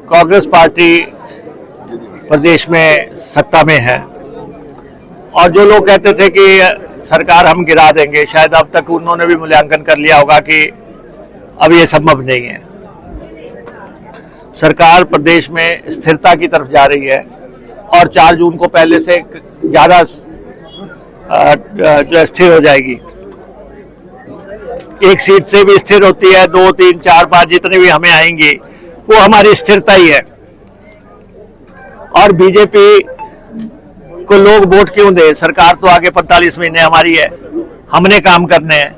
Congress party प्रदेश में सत्ता में है और जो लोग कहते थे कि सरकार हम गिरा देंगे, शायद अब तक उन्होंने भी मूल्यांकन कर लिया होगा कि अब ये संभव नहीं है। सरकार प्रदेश में स्थिरता की तरफ जा रही है और 4 जून को पहले से ज़्यादा जो स्थिर हो जाएगी। एक सीट से भी स्थिर होती है, 2, 3, 4, 5 जितने भी हमें आएंगे वो हमारी स्थिरता ही है। और बीजेपी को लोग वोट क्यों दे? सरकार तो आगे 45 महीने हमारी है, हमने काम करने हैं।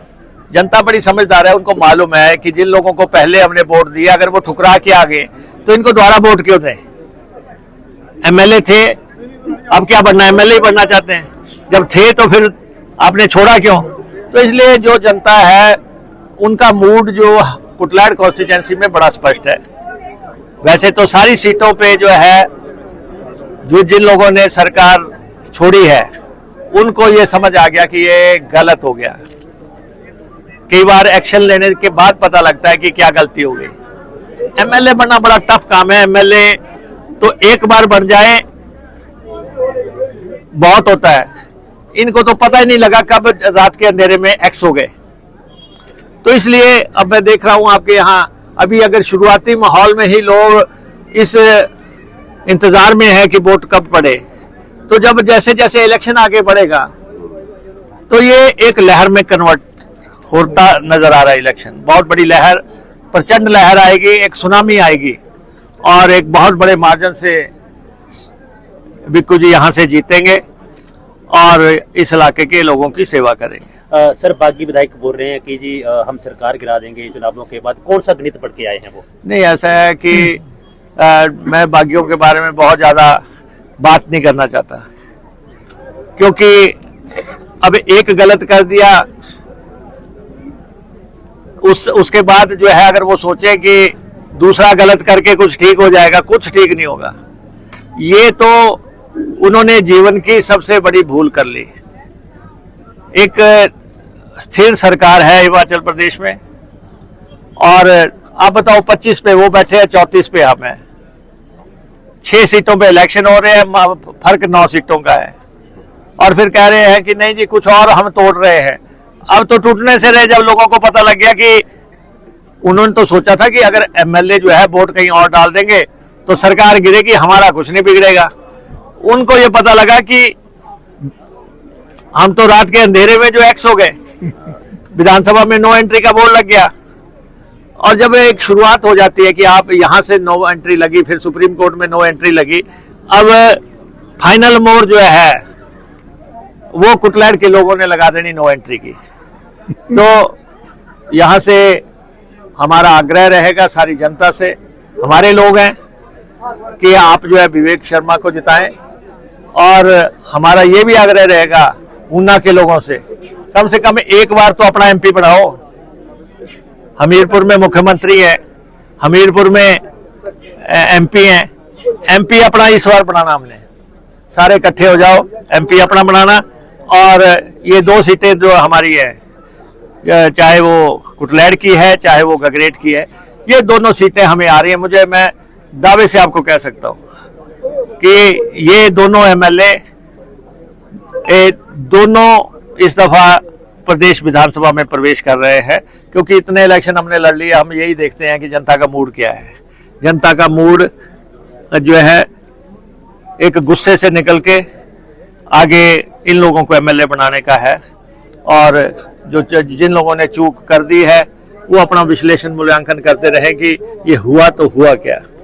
जनता बड़ी समझदार है, उनको मालूम है कि जिन लोगों को पहले हमने वोट दिया अगर वो ठुकरा के आ गए तो इनको दोबारा वोट क्यों दें? एमएलए थे, अब क्या बनना? एमएलए ही बनना चाहते हैं। जब थे तो फिर आपने छोड़ा क्यों? तो इसलिए जो जनता है उनका मूड जो कुटलाड़ कॉन्स्टिट्यूंसी में बड़ा स्पष्ट है। वैसे तो सारी सीटों पे जो है जो जिन लोगों ने सरकार छोड़ी है उनको ये समझ आ गया कि ये गलत हो गया। कई बार एक्शन लेने के बाद पता लगता है कि क्या गलती हो गई। एमएलए बनना बड़ा टफ काम है। एमएलए तो एक बार बन जाए बहुत होता है, इनको तो पता ही नहीं लगा कब रात के अंधेरे में एक्स हो गए। तो इसलिए अब मैं देख रहा हूं आपके यहाँ अभी अगर शुरुआती माहौल में ही लोग इस इंतजार में है कि वोट कब पड़े, तो जब जैसे जैसे इलेक्शन आगे बढ़ेगा तो ये एक लहर में कन्वर्ट होता नजर आ रहा है। इलेक्शन बहुत बड़ी लहर, प्रचंड लहर आएगी, एक सुनामी आएगी और एक बहुत बड़े मार्जिन से बिक्कू जी यहाँ से जीतेंगे और इस इलाके के लोगों की सेवा करेंगे। सर, बागी विधायक बोल रहे हैं कि जी हम सरकार गिरा देंगे चुनावों के बाद। कौन सा गणित पढ़ के आए हैं वो? नहीं, ऐसा है कि मैं बागियों के बारे में बहुत ज्यादा बात नहीं करना चाहता, क्योंकि अब एक गलत कर दिया उसके बाद जो है अगर वो सोचे कि दूसरा गलत करके कुछ ठीक हो जाएगा, कुछ ठीक नहीं होगा। ये तो उन्होंने जीवन की सबसे बड़ी भूल कर ली। एक स्थिर सरकार है हिमाचल प्रदेश में और आप बताओ 25 पे वो बैठे हैं, 34 पे हम हैं। 6 सीटों पे इलेक्शन हो रहे हैं, फर्क 9 सीटों का है और फिर कह रहे हैं कि नहीं जी कुछ और हम तोड़ रहे हैं। अब तो टूटने से रहे जब लोगों को पता लग गया कि उन्होंने तो सोचा था कि अगर एमएलए जो है वोट कहीं और डाल देंगे तो सरकार गिरेगी, हमारा कुछ नहीं बिगड़ेगा। उनको ये पता लगा कि हम तो रात के अंधेरे में जो एक्स हो गए। विधानसभा में नो एंट्री का बोर्ड लग गया और जब एक शुरुआत हो जाती है कि आप यहां से नो एंट्री लगी, फिर सुप्रीम कोर्ट में नो एंट्री लगी, अब फाइनल मोड़ जो है वो कुटलैंड के लोगों ने लगा देनी नो एंट्री की। तो यहां से हमारा आग्रह रहेगा सारी जनता से, हमारे लोग हैं कि आप जो है विवेक शर्मा को जिताएं और हमारा ये भी आग्रह रहेगा ऊना के लोगों से कम एक बार तो अपना एमपी बनाओ। हमीरपुर में मुख्यमंत्री है, हमीरपुर में एमपी हैं, एमपी अपना इस बार बनाना। हमने सारे इकट्ठे हो जाओ, एमपी अपना बनाना। और ये 2 सीटें जो हमारी है, चाहे वो कुटलैंड की है चाहे वो गगरेट की है, ये दोनों सीटें हमें आ रही है। मैं दावे से आपको कह सकता हूं कि ये दोनों एमएलए दोनों इस दफा प्रदेश विधानसभा में प्रवेश कर रहे हैं, क्योंकि इतने इलेक्शन हमने लड़ लिए। हम यही देखते हैं कि जनता का मूड क्या है। जनता का मूड जो है एक गुस्से से निकल के आगे इन लोगों को एमएलए बनाने का है और जो जिन लोगों ने चूक कर दी है वो अपना विश्लेषण मूल्यांकन करते रहे कि ये हुआ तो हुआ क्या।